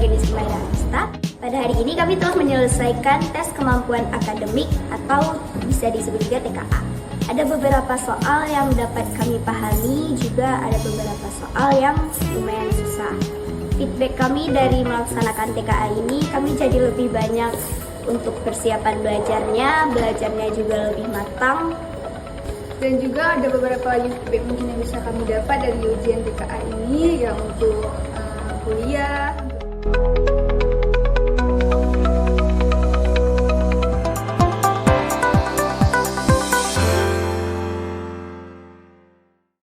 Gendis Khumaira Arista. Pada hari ini kami telah menyelesaikan tes kemampuan akademik atau bisa disebut juga TKA. Ada beberapa soal yang dapat kami pahami, juga ada beberapa soal yang lumayan susah. Feedback kami dari melaksanakan TKA ini, kami jadi lebih banyak untuk persiapan belajarnya juga lebih matang. Dan juga ada beberapa lagi feedback mungkin yang bisa kami dapat dari ujian TKA ini, ya untuk kuliah,